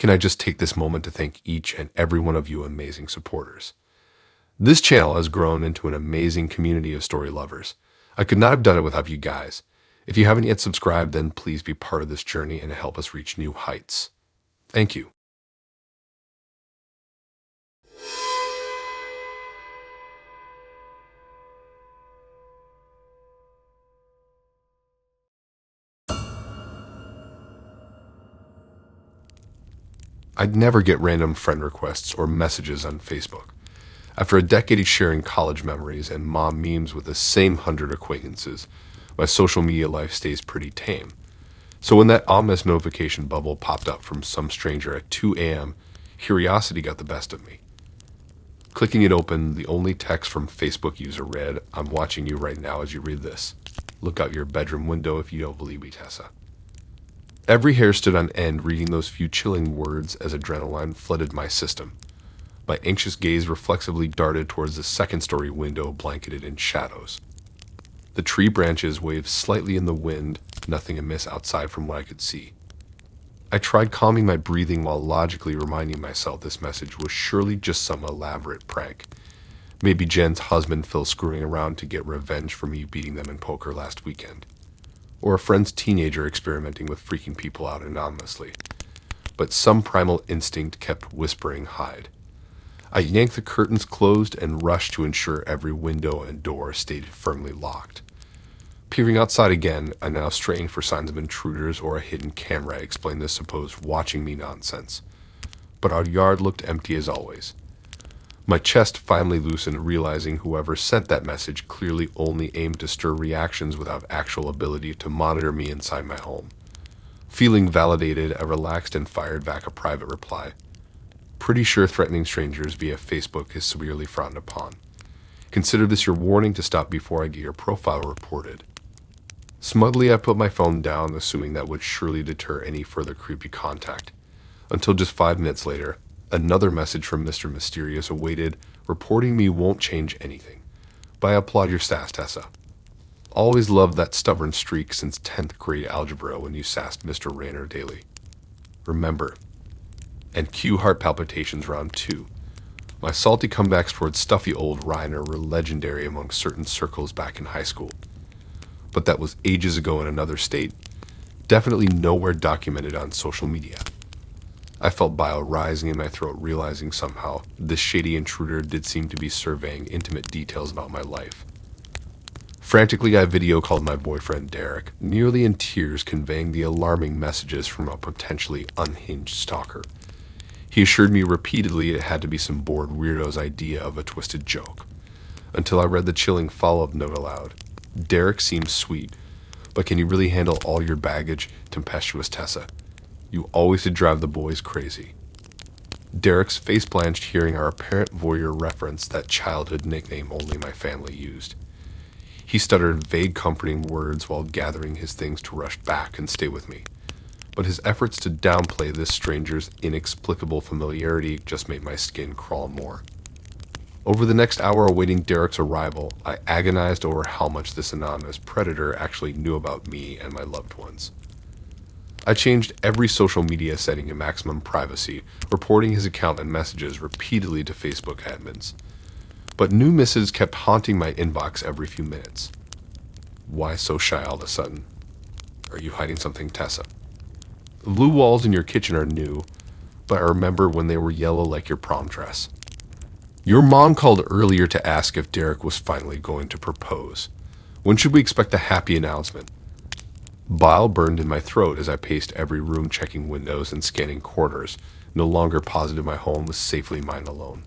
can I just take this moment to thank each and every one of you amazing supporters. This channel has grown into an amazing community of story lovers. I could not have done it without you guys. If you haven't yet subscribed, then please be part of this journey and help us reach new heights. Thank you. I'd never get random friend requests or messages on Facebook. After a decade of sharing college memories and mom memes with the same 100 acquaintances, my social media life stays pretty tame. So when that ominous notification bubble popped up from some stranger at 2 a.m., curiosity got the best of me. Clicking it open, the only text from Facebook user read, "I'm watching you right now as you read this. Look out your bedroom window if you don't believe me, Tessa." Every hair stood on end reading those few chilling words as adrenaline flooded my system. My anxious gaze reflexively darted towards the second-story window blanketed in shadows. The tree branches waved slightly in the wind, nothing amiss outside from what I could see. I tried calming my breathing while logically reminding myself this message was surely just some elaborate prank. Maybe Jen's husband Phil screwing around to get revenge for me beating them in poker last weekend. Or a friend's teenager experimenting with freaking people out anonymously. But some primal instinct kept whispering hide. I yanked the curtains closed and rushed to ensure every window and door stayed firmly locked. Peering outside again, I now strained for signs of intruders or a hidden camera to explain this supposed watching me nonsense. But our yard looked empty as always. My chest finally loosened, realizing whoever sent that message clearly only aimed to stir reactions without actual ability to monitor me inside my home. Feeling validated, I relaxed and fired back a private reply. Pretty sure threatening strangers via Facebook is severely frowned upon. Consider this your warning to stop before I get your profile reported. Smugly, I put my phone down, assuming that would surely deter any further creepy contact. Until just 5 minutes later, another message from Mr. Mysterious awaited, reporting me won't change anything. But I applaud your sass, Tessa. Always loved that stubborn streak since 10th grade algebra when you sassed Mr. Rayner daily. Remember. And cue heart palpitations round 2. My salty comebacks towards stuffy old Reiner were legendary among certain circles back in high school. But that was ages ago in another state, definitely nowhere documented on social media. I felt bile rising in my throat, realizing somehow this shady intruder did seem to be surveying intimate details about my life. Frantically, I video called my boyfriend Derek, nearly in tears conveying the alarming messages from a potentially unhinged stalker. He assured me repeatedly it had to be some bored weirdo's idea of a twisted joke, until I read the chilling follow-up note aloud. Derek seems sweet, but can you really handle all your baggage, tempestuous Tessa? You always did drive the boys crazy. Derek's face blanched hearing our apparent voyeur reference that childhood nickname only my family used. He stuttered vague comforting words while gathering his things to rush back and stay with me. But his efforts to downplay this stranger's inexplicable familiarity just made my skin crawl more. Over the next hour awaiting Derek's arrival, I agonized over how much this anonymous predator actually knew about me and my loved ones. I changed every social media setting to maximum privacy, reporting his account and messages repeatedly to Facebook admins. But new missives kept haunting my inbox every few minutes. Why so shy all of a sudden? Are you hiding something, Tessa? The blue walls in your kitchen are new, but I remember when they were yellow like your prom dress. Your mom called earlier to ask if Derek was finally going to propose. When should we expect a happy announcement? Bile burned in my throat as I paced every room, checking windows and scanning corners, no longer positive my home was safely mine alone.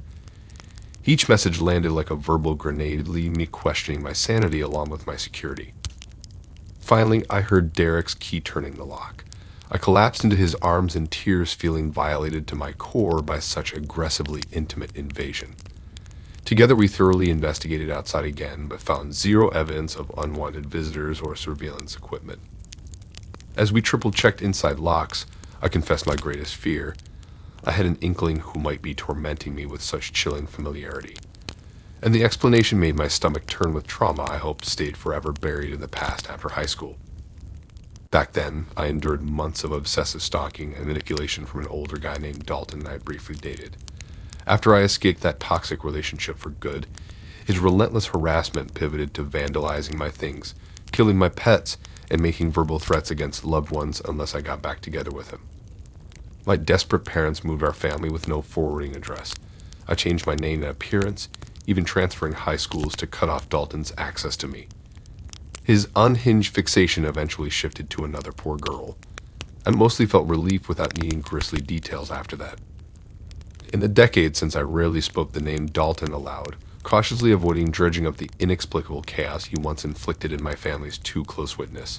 Each message landed like a verbal grenade, leaving me questioning my sanity along with my security. Finally, I heard Derek's key turning the lock. I collapsed into his arms in tears, feeling violated to my core by such aggressively intimate invasion. Together we thoroughly investigated outside again, but found zero evidence of unwanted visitors or surveillance equipment. As we triple-checked inside locks, I confessed my greatest fear. I had an inkling who might be tormenting me with such chilling familiarity. And the explanation made my stomach turn with trauma I hoped stayed forever buried in the past after high school. Back then, I endured months of obsessive stalking and manipulation from an older guy named Dalton I briefly dated. After I escaped that toxic relationship for good, his relentless harassment pivoted to vandalizing my things, killing my pets, and making verbal threats against loved ones unless I got back together with him. My desperate parents moved our family with no forwarding address. I changed my name and appearance, even transferring high schools to cut off Dalton's access to me. His unhinged fixation eventually shifted to another poor girl. I mostly felt relief without needing grisly details after that. In the decades since I rarely spoke the name Dalton aloud, cautiously avoiding dredging up the inexplicable chaos he once inflicted in my family's too close witness.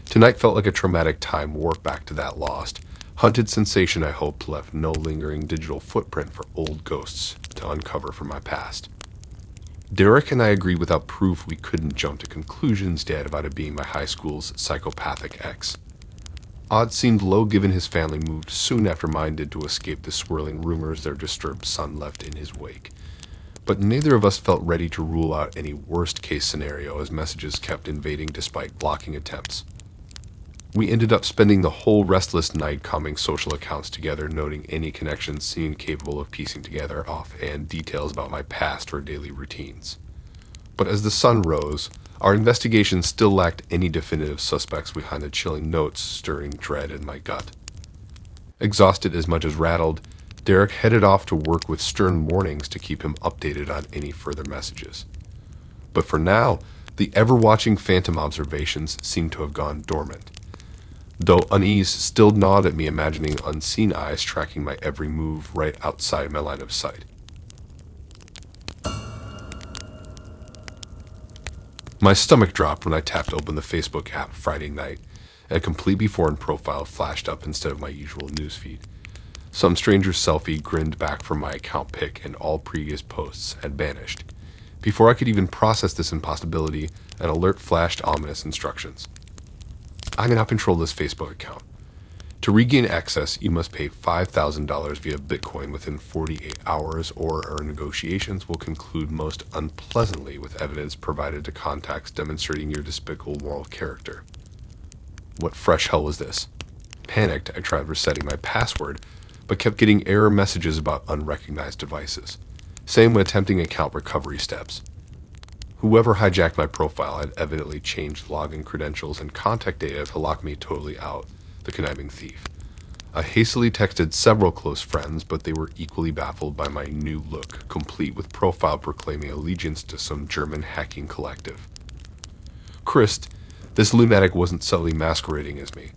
Tonight felt like a traumatic time warp back to that lost, hunted sensation I hoped left no lingering digital footprint for old ghosts to uncover from my past. Derek and I agreed without proof we couldn't jump to conclusions yet about it being my high school's psychopathic ex. Odds seemed low given his family moved soon after mine did to escape the swirling rumors their disturbed son left in his wake. But neither of us felt ready to rule out any worst-case scenario as messages kept invading despite blocking attempts. We ended up spending the whole restless night combing social accounts together, noting any connections seemed capable of piecing together offhand details about my past or daily routines. But as the sun rose, our investigation still lacked any definitive suspects behind the chilling notes stirring dread in my gut. Exhausted as much as rattled, Derek headed off to work with stern warnings to keep him updated on any further messages. But for now, the ever-watching phantom observations seemed to have gone dormant. Though unease still gnawed at me, imagining unseen eyes tracking my every move right outside my line of sight. My stomach dropped when I tapped open the Facebook app Friday night, and a completely foreign profile flashed up instead of my usual newsfeed. Some stranger's selfie grinned back from my account pic, and all previous posts had vanished. Before I could even process this impossibility, an alert flashed ominous instructions. I cannot control this Facebook account. To regain access, you must pay $5,000 via Bitcoin within 48 hours, or our negotiations will conclude most unpleasantly with evidence provided to contacts demonstrating your despicable moral character. What fresh hell was this? Panicked, I tried resetting my password, but kept getting error messages about unrecognized devices. Same when attempting account recovery steps. Whoever hijacked my profile had evidently changed login credentials and contact data to lock me totally out, the conniving thief. I hastily texted several close friends, but they were equally baffled by my new look, complete with profile proclaiming allegiance to some German hacking collective. Christ, this lunatic wasn't subtly masquerading as me.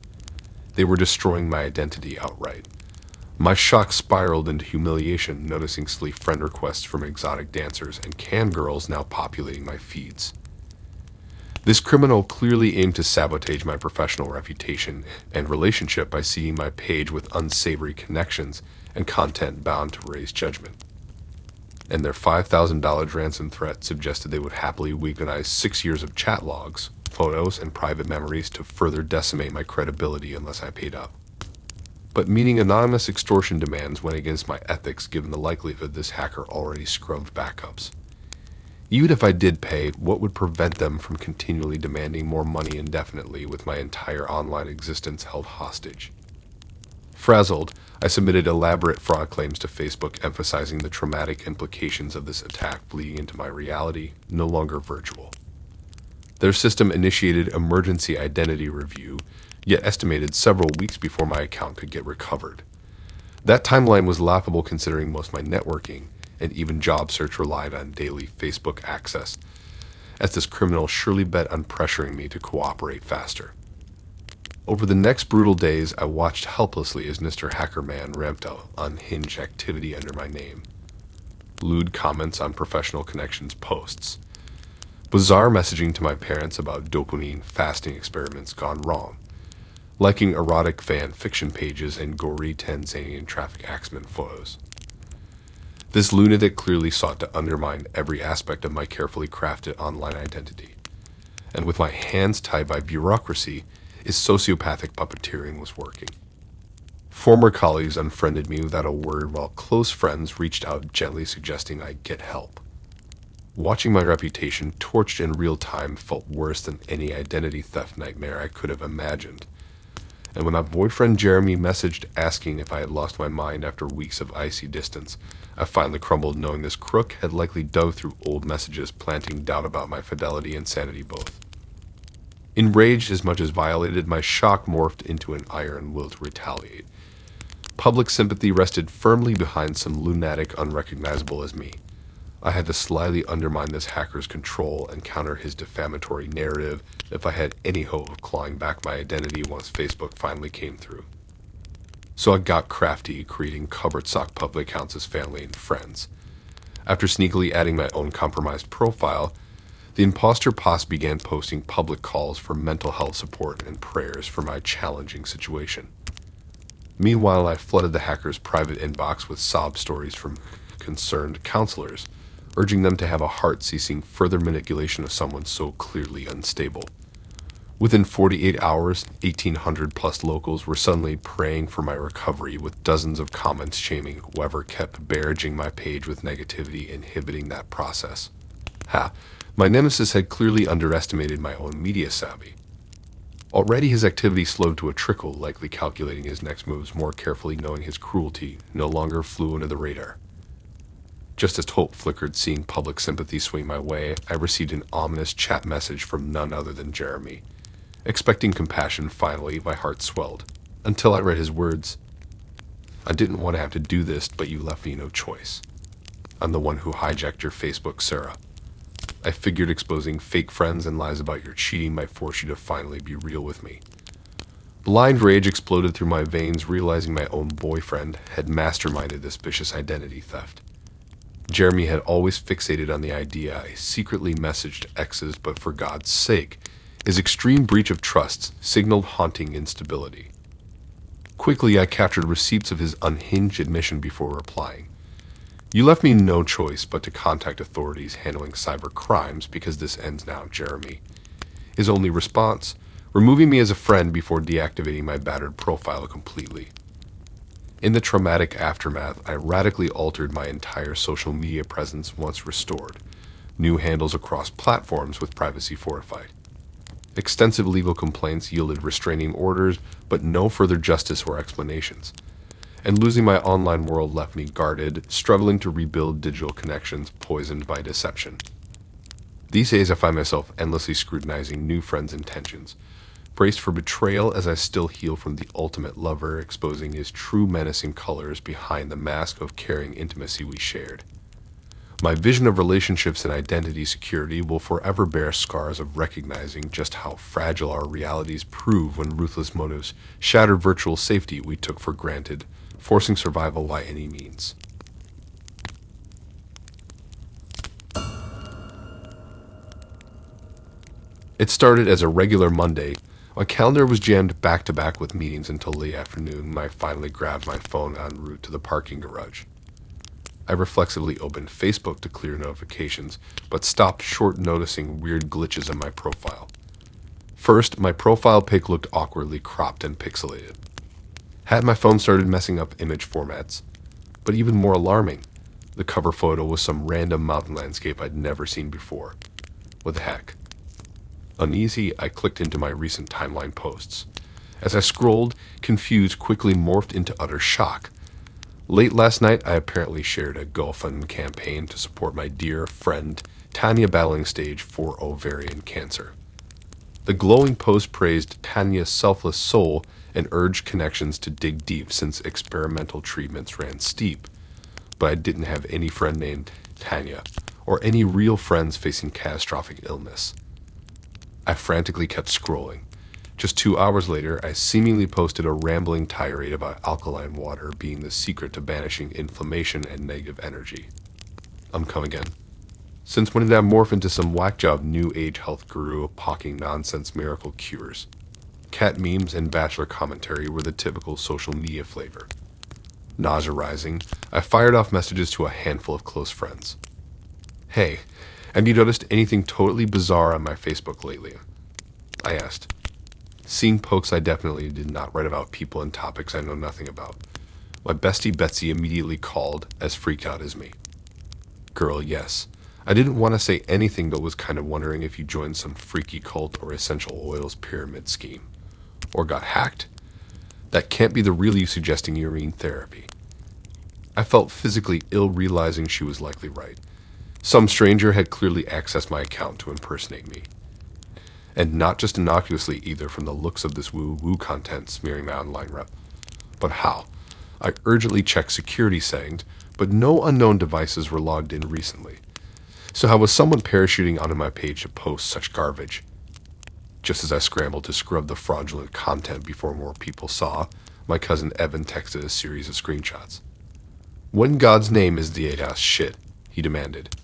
They were destroying my identity outright. My shock spiraled into humiliation, noticing sleep friend requests from exotic dancers and cam girls now populating my feeds. This criminal clearly aimed to sabotage my professional reputation and relationship by seeding my page with unsavory connections and content bound to raise judgment. And their $5,000 ransom threat suggested they would happily weaponize 6 years of chat logs, photos, and private memories to further decimate my credibility unless I paid up. But meeting anonymous extortion demands went against my ethics given the likelihood this hacker already scrubbed backups. Even if I did pay, what would prevent them from continually demanding more money indefinitely with my entire online existence held hostage? Frazzled, I submitted elaborate fraud claims to Facebook emphasizing the traumatic implications of this attack bleeding into my reality, no longer virtual. Their system initiated emergency identity review, yet estimated several weeks before my account could get recovered. That timeline was laughable considering most of my networking and even job search relied on daily Facebook access, as this criminal surely bet on pressuring me to cooperate faster. Over the next brutal days, I watched helplessly as Mr. Hackerman ramped up unhinged activity under my name. Lewd comments on professional connections posts. Bizarre messaging to my parents about dopamine fasting experiments gone wrong. Liking erotic fan fiction pages and gory Tanzanian traffic accident photos. This lunatic clearly sought to undermine every aspect of my carefully crafted online identity. And with my hands tied by bureaucracy, his sociopathic puppeteering was working. Former colleagues unfriended me without a word, while close friends reached out gently suggesting I get help. Watching my reputation torched in real time felt worse than any identity theft nightmare I could have imagined. And when my boyfriend Jeremy messaged asking if I had lost my mind after weeks of icy distance, I finally crumbled knowing this crook had likely dug through old messages planting doubt about my fidelity and sanity both. Enraged as much as violated, my shock morphed into an iron will to retaliate. Public sympathy rested firmly behind some lunatic unrecognizable as me. I had to slyly undermine this hacker's control and counter his defamatory narrative if I had any hope of clawing back my identity once Facebook finally came through. So I got crafty, creating cupboard sock public accounts as family and friends. After sneakily adding my own compromised profile, the imposter posse began posting public calls for mental health support and prayers for my challenging situation. Meanwhile, I flooded the hacker's private inbox with sob stories from concerned counselors, urging them to have a heart ceasing further manipulation of someone so clearly unstable. Within 48 hours, 1,800 plus locals were suddenly praying for my recovery, with dozens of comments shaming whoever kept barraging my page with negativity, inhibiting that process. My nemesis had clearly underestimated my own media savvy. Already his activity slowed to a trickle, likely calculating his next moves more carefully, knowing his cruelty no longer flew under the radar. Just as hope flickered seeing public sympathy swing my way, I received an ominous chat message from none other than Jeremy. Expecting compassion, finally, my heart swelled, until I read his words. "I didn't want to have to do this, but you left me no choice. I'm the one who hijacked your Facebook, Sarah. I figured exposing fake friends and lies about your cheating might force you to finally be real with me." Blind rage exploded through my veins, realizing my own boyfriend had masterminded this vicious identity theft. Jeremy had always fixated on the idea I secretly messaged exes, but for God's sake, his extreme breach of trust signaled haunting instability. Quickly, I captured receipts of his unhinged admission before replying. "You left me no choice but to contact authorities handling cyber crimes because this ends now, Jeremy." His only response, removing me as a friend before deactivating my battered profile completely. In the traumatic aftermath, I radically altered my entire social media presence once restored. New handles across platforms with privacy fortified. Extensive legal complaints yielded restraining orders, but no further justice or explanations. And losing my online world left me guarded, struggling to rebuild digital connections poisoned by deception. These days I find myself endlessly scrutinizing new friends' intentions, braced for betrayal as I still heal from the ultimate lover, exposing his true menacing colors behind the mask of caring intimacy we shared. My vision of relationships and identity security will forever bear scars of recognizing just how fragile our realities prove when ruthless motives shatter virtual safety we took for granted, forcing survival by any means. It started as a regular Monday. My calendar was jammed back-to-back with meetings until late afternoon when I finally grabbed my phone en route to the parking garage. I reflexively opened Facebook to clear notifications, but stopped short noticing weird glitches in my profile. First, my profile pic looked awkwardly cropped and pixelated. Had my phone started messing up image formats? But even more alarming, the cover photo was some random mountain landscape I'd never seen before. What the heck? Uneasy, I clicked into my recent timeline posts. As I scrolled, confused quickly morphed into utter shock. Late last night, I apparently shared a GoFundMe campaign to support my dear friend Tanya battling stage 4 ovarian cancer. The glowing post praised Tanya's selfless soul and urged connections to dig deep since experimental treatments ran steep. But I didn't have any friend named Tanya, or any real friends facing catastrophic illness. I frantically kept scrolling. Just 2 hours later, I seemingly posted a rambling tirade about alkaline water being the secret to banishing inflammation and negative energy. Come again. Since when did I morph into some whack-job new age health guru hawking nonsense miracle cures? Cat memes and bachelor commentary were the typical social media flavor. Nausea rising, I fired off messages to a handful of close friends. "Hey, have you noticed anything totally bizarre on my Facebook lately?" I asked. Seeing pokes I definitely did not write about people and topics I know nothing about. My bestie Betsy immediately called, as freaked out as me. "Girl, yes. I didn't want to say anything, but was kind of wondering if you joined some freaky cult or essential oils pyramid scheme. Or got hacked. That can't be the real you suggesting you're in therapy. I felt physically ill, realizing she was likely right. Some stranger had clearly accessed my account to impersonate me. And not just innocuously either, from the looks of this woo-woo content smearing my online rep. But how? I urgently checked security settings, but no unknown devices were logged in recently. So how was someone parachuting onto my page to post such garbage? Just as I scrambled to scrub the fraudulent content before more people saw, my cousin Evan texted a series of screenshots. "What in God's name is the ADAS shit?" he demanded.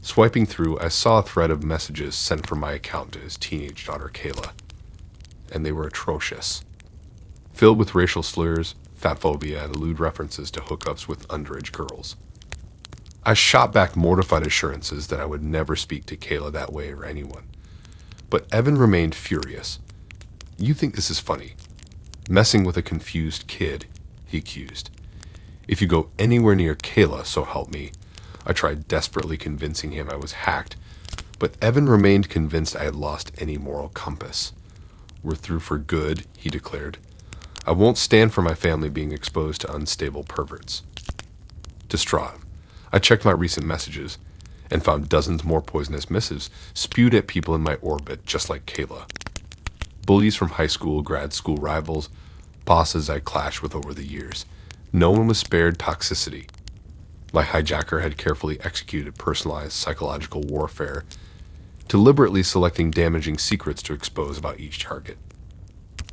Swiping through, I saw a thread of messages sent from my account to his teenage daughter Kayla, and they were atrocious. Filled with racial slurs, fatphobia, and lewd references to hookups with underage girls. I shot back mortified assurances that I would never speak to Kayla that way or anyone. But Evan remained furious. "You think this is funny? Messing with a confused kid," he accused. "If you go anywhere near Kayla, so help me." I tried desperately convincing him I was hacked, but Evan remained convinced I had lost any moral compass. "We're through for good," he declared. "I won't stand for my family being exposed to unstable perverts." Distraught, I checked my recent messages and found dozens more poisonous missives spewed at people in my orbit just like Kayla. Bullies from high school, grad school rivals, bosses I clashed with over the years. No one was spared toxicity. My hijacker had carefully executed personalized psychological warfare, deliberately selecting damaging secrets to expose about each target.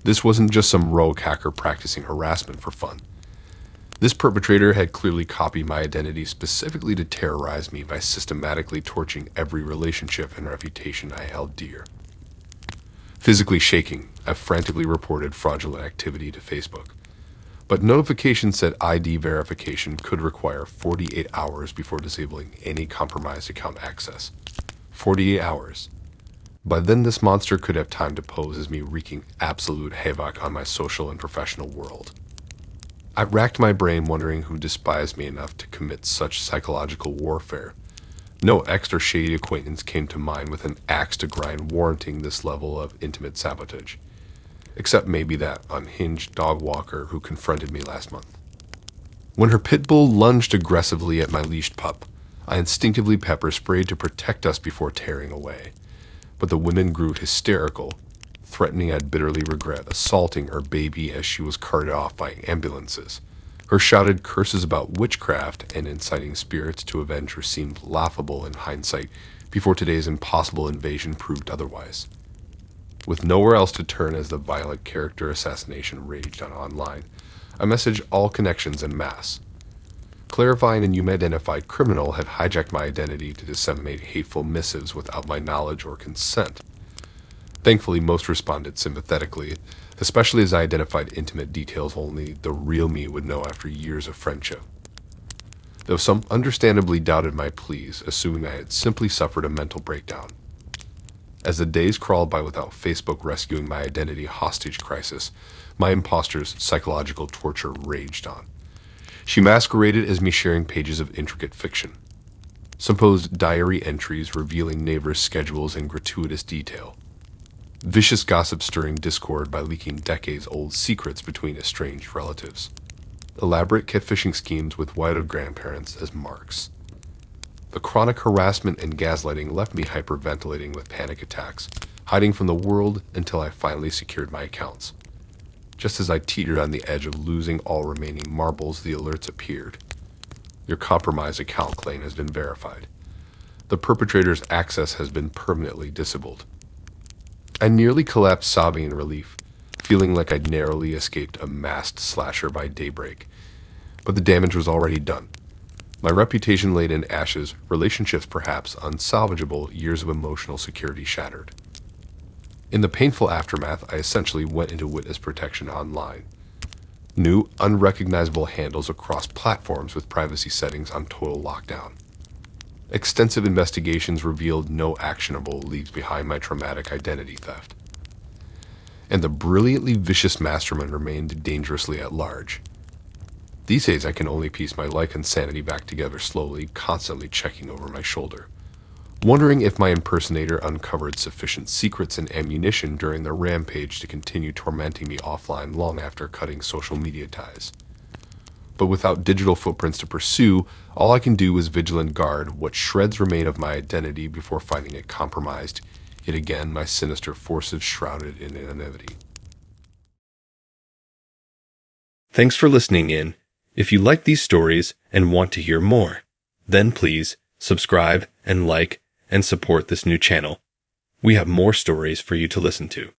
This wasn't just some rogue hacker practicing harassment for fun. This perpetrator had clearly copied my identity specifically to terrorize me by systematically torching every relationship and reputation I held dear. Physically shaking, I frantically reported fraudulent activity to Facebook. But notification said ID verification could require 48 hours before disabling any compromised account access. 48 hours. By then, this monster could have time to pose as me wreaking absolute havoc on my social and professional world. I racked my brain wondering who despised me enough to commit such psychological warfare. No extra shady acquaintance came to mind with an axe to grind warranting this level of intimate sabotage. Except maybe that unhinged dog walker who confronted me last month. When her pit bull lunged aggressively at my leashed pup, I instinctively pepper sprayed to protect us before tearing away. But the woman grew hysterical, threatening I'd bitterly regret assaulting her baby as she was carted off by ambulances. Her shouted curses about witchcraft and inciting spirits to avenge her seemed laughable in hindsight before today's impossible invasion proved otherwise. With nowhere else to turn as the violent character assassination raged on online, I messaged all connections en masse. Clarifying an unidentified criminal had hijacked my identity to disseminate hateful missives without my knowledge or consent. Thankfully, most responded sympathetically, especially as I identified intimate details only the real me would know after years of friendship. Though some understandably doubted my pleas, assuming I had simply suffered a mental breakdown. As the days crawled by without Facebook rescuing my identity hostage crisis, my imposter's psychological torture raged on. She masqueraded as me sharing pages of intricate fiction. Supposed diary entries revealing neighbors' schedules in gratuitous detail. Vicious gossip stirring discord by leaking decades-old secrets between estranged relatives. Elaborate catfishing schemes with widowed grandparents as marks. The chronic harassment and gaslighting left me hyperventilating with panic attacks, hiding from the world until I finally secured my accounts. Just as I teetered on the edge of losing all remaining marbles, the alerts appeared. Your compromised account claim has been verified. The perpetrator's access has been permanently disabled. I nearly collapsed sobbing in relief, feeling like I'd narrowly escaped a masked slasher by daybreak. But the damage was already done. My reputation laid in ashes, relationships perhaps unsalvageable, years of emotional security shattered. In the painful aftermath, I essentially went into witness protection online. New, unrecognizable handles across platforms with privacy settings on total lockdown. Extensive investigations revealed no actionable leads behind my traumatic identity theft. And the brilliantly vicious mastermind remained dangerously at large. These days I can only piece my life and sanity back together slowly, constantly checking over my shoulder. wondering if my impersonator uncovered sufficient secrets and ammunition during the rampage to continue tormenting me offline long after cutting social media ties. But without digital footprints to pursue, all I can do is vigilant guard what shreds remain of my identity before finding it compromised, yet again my sinister forces shrouded in anonymity. Thanks for listening in. If you like these stories and want to hear more, then please subscribe and like and support this new channel. We have more stories for you to listen to.